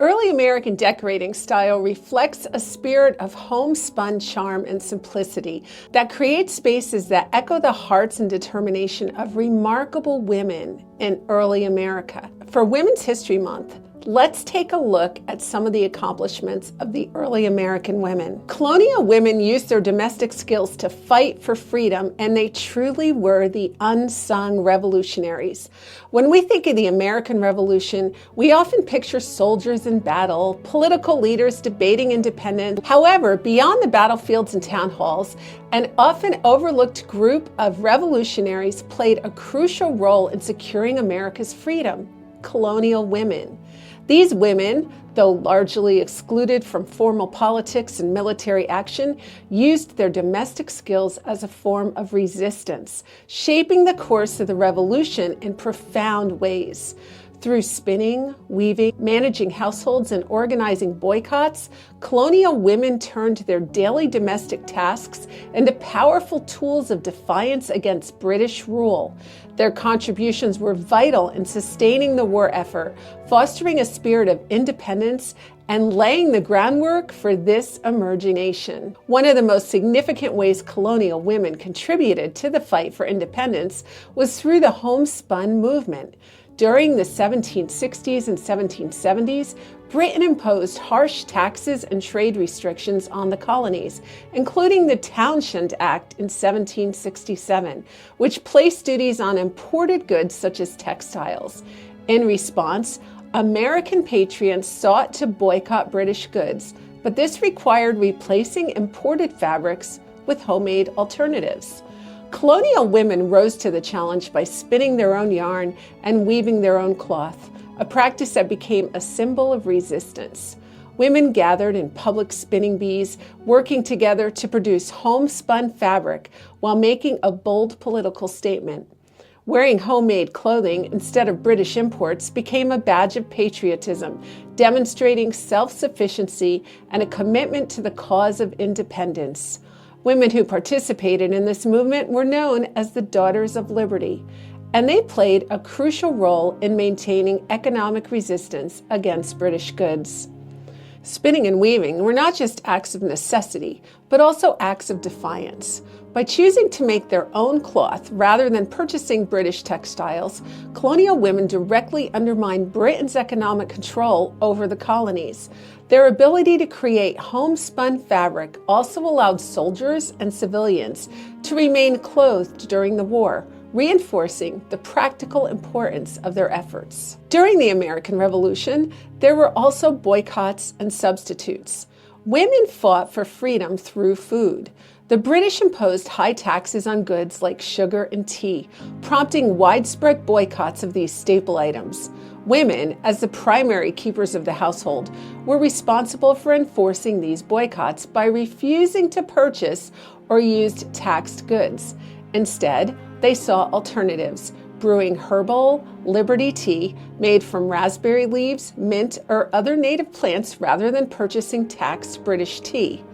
Early American decorating style reflects a spirit of homespun charm and simplicity that creates spaces that echo the hearts and determination of remarkable women in early America. For Women's History Month, let's take a look at some of the accomplishments of the early American women. Colonial women used their domestic skills to fight for freedom, and they truly were the unsung revolutionaries. When we think of the American Revolution, we often picture soldiers in battle, political leaders debating independence. However, beyond the battlefields and town halls, an often overlooked group of revolutionaries played a crucial role in securing America's freedom: colonial women. These women, though largely excluded from formal politics and military action, used their domestic skills as a form of resistance, shaping the course of the revolution in profound ways. Through spinning, weaving, managing households, and organizing boycotts, colonial women turned their daily domestic tasks into powerful tools of defiance against British rule. Their contributions were vital in sustaining the war effort, fostering a spirit of independence, and laying the groundwork for this emerging nation. One of the most significant ways colonial women contributed to the fight for independence was through the homespun movement. During the 1760s and 1770s, Britain imposed harsh taxes and trade restrictions on the colonies, including the Townshend Act in 1767, which placed duties on imported goods such as textiles. In response, American patriots sought to boycott British goods, but this required replacing imported fabrics with homemade alternatives. Colonial women rose to the challenge by spinning their own yarn and weaving their own cloth, a practice that became a symbol of resistance. Women gathered in public spinning bees, working together to produce homespun fabric while making a bold political statement. Wearing homemade clothing instead of British imports became a badge of patriotism, demonstrating self-sufficiency and a commitment to the cause of independence. Women who participated in this movement were known as the Daughters of Liberty, and they played a crucial role in maintaining economic resistance against British goods. Spinning and weaving were not just acts of necessity, but also acts of defiance. By choosing to make their own cloth rather than purchasing British textiles, colonial women directly undermined Britain's economic control over the colonies. Their ability to create homespun fabric also allowed soldiers and civilians to remain clothed during the war, reinforcing the practical importance of their efforts. During the American Revolution, there were also boycotts and substitutes. Women fought for freedom through food. The British imposed high taxes on goods like sugar and tea, prompting widespread boycotts of these staple items. Women, as the primary keepers of the household, were responsible for enforcing these boycotts by refusing to purchase or use taxed goods. Instead, they sought alternatives, brewing herbal Liberty tea made from raspberry leaves, mint, or other native plants rather than purchasing taxed British tea.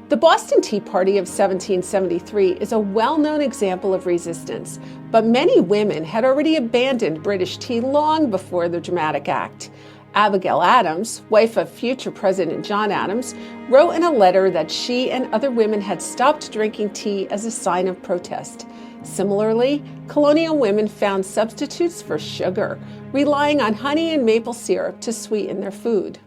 The Boston Tea Party of 1773 is a well-known example of resistance, but many women had already abandoned British tea long before the dramatic act. Abigail Adams, wife of future President John Adams, wrote in a letter that she and other women had stopped drinking tea as a sign of protest. Similarly, colonial women found substitutes for sugar, relying on honey and maple syrup to sweeten their food.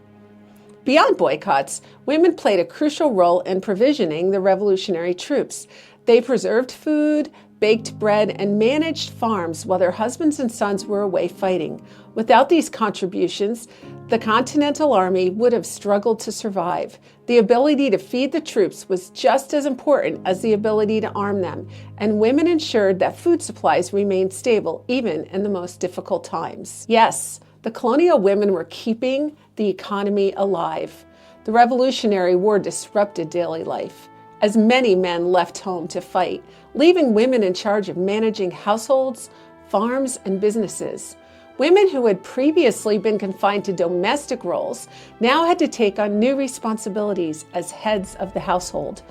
Beyond boycotts, women played a crucial role in provisioning the revolutionary troops. They preserved food, baked bread, and managed farms while their husbands and sons were away fighting. Without these contributions, the Continental Army would have struggled to survive. The ability to feed the troops was just as important as the ability to arm them, and women ensured that food supplies remained stable even in the most difficult times. Yes, the colonial women were keeping the economy alive. The Revolutionary War disrupted daily life, as many men left home to fight, leaving women in charge of managing households, farms, and businesses. Women who had previously been confined to domestic roles now had to take on new responsibilities as heads of the household.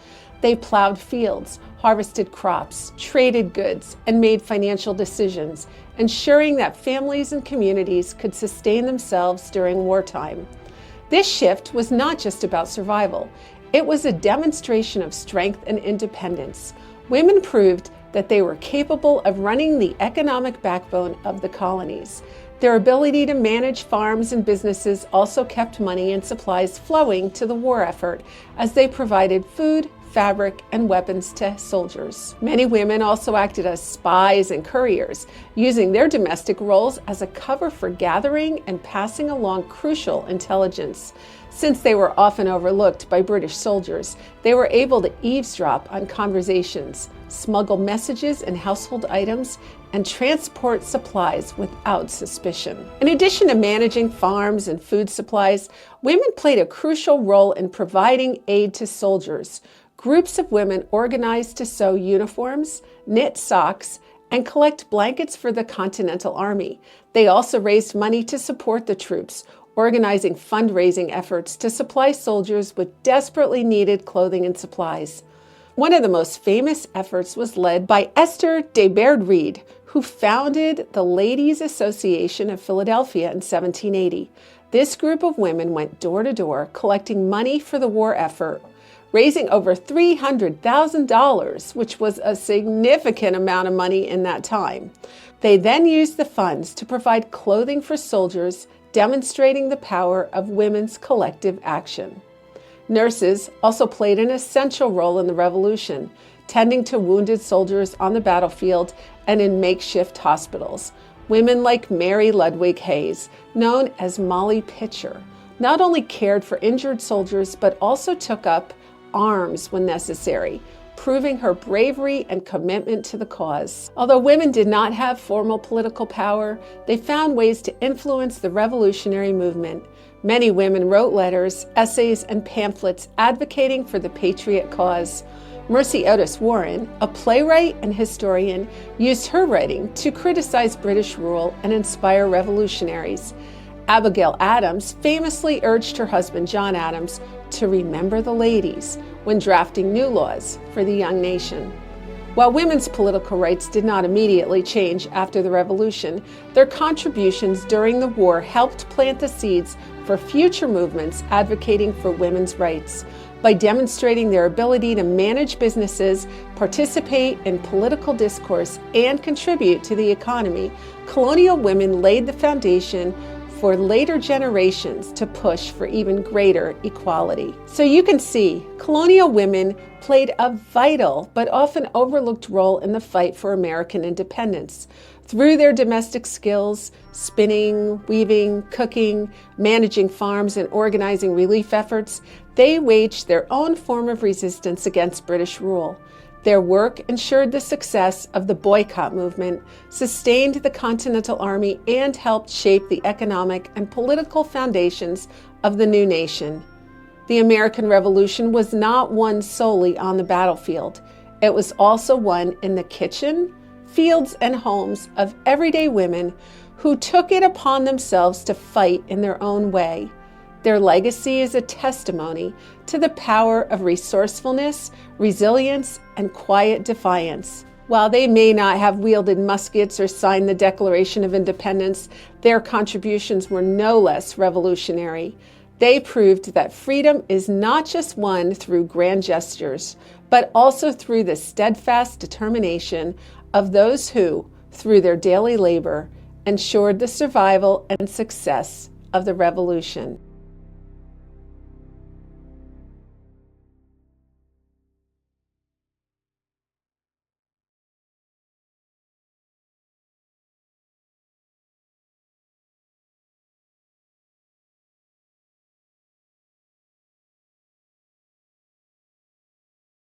They plowed fields, harvested crops, traded goods, and made financial decisions, ensuring that families and communities could sustain themselves during wartime. This shift was not just about survival. It was a demonstration of strength and independence. Women proved that they were capable of running the economic backbone of the colonies. Their ability to manage farms and businesses also kept money and supplies flowing to the war effort as they provided food, fabric, and weapons to soldiers. Many women also acted as spies and couriers, using their domestic roles as a cover for gathering and passing along crucial intelligence. Since they were often overlooked by British soldiers, they were able to eavesdrop on conversations, smuggle messages and household items, and transport supplies without suspicion. In addition to managing farms and food supplies, women played a crucial role in providing aid to soldiers. Groups of women organized to sew uniforms, knit socks, and collect blankets for the Continental Army. They also raised money to support the troops, organizing fundraising efforts to supply soldiers with desperately needed clothing and supplies. One of the most famous efforts was led by Esther de Baird Reed, who founded the Ladies' Association of Philadelphia in 1780. This group of women went door to door collecting money for the war effort, raising over $300,000, which was a significant amount of money in that time. They then used the funds to provide clothing for soldiers, demonstrating the power of women's collective action. Nurses also played an essential role in the Revolution, tending to wounded soldiers on the battlefield and in makeshift hospitals. Women like Mary Ludwig Hayes, known as Molly Pitcher, not only cared for injured soldiers, but also took up arms when necessary, proving her bravery and commitment to the cause. Although women did not have formal political power, they found ways to influence the revolutionary movement. Many women wrote letters, essays, and pamphlets advocating for the patriot cause. Mercy Otis Warren, a playwright and historian, used her writing to criticize British rule and inspire revolutionaries. Abigail Adams famously urged her husband, John Adams, to remember the ladies when drafting new laws for the young nation. While women's political rights did not immediately change after the Revolution, their contributions during the war helped plant the seeds for future movements advocating for women's rights. By demonstrating their ability to manage businesses, participate in political discourse, and contribute to the economy, colonial women laid the foundation for later generations to push for even greater equality. So you can see, colonial women played a vital but often overlooked role in the fight for American independence. Through their domestic skills, spinning, weaving, cooking, managing farms, and organizing relief efforts, they waged their own form of resistance against British rule. Their work ensured the success of the boycott movement, sustained the Continental Army, and helped shape the economic and political foundations of the new nation. The American Revolution was not won solely on the battlefield. It was also won in the kitchen, fields, and homes of everyday women who took it upon themselves to fight in their own way. Their legacy is a testimony to the power of resourcefulness, resilience, and quiet defiance. While they may not have wielded muskets or signed the Declaration of Independence, their contributions were no less revolutionary. They proved that freedom is not just won through grand gestures, but also through the steadfast determination of those who, through their daily labor, ensured the survival and success of the revolution.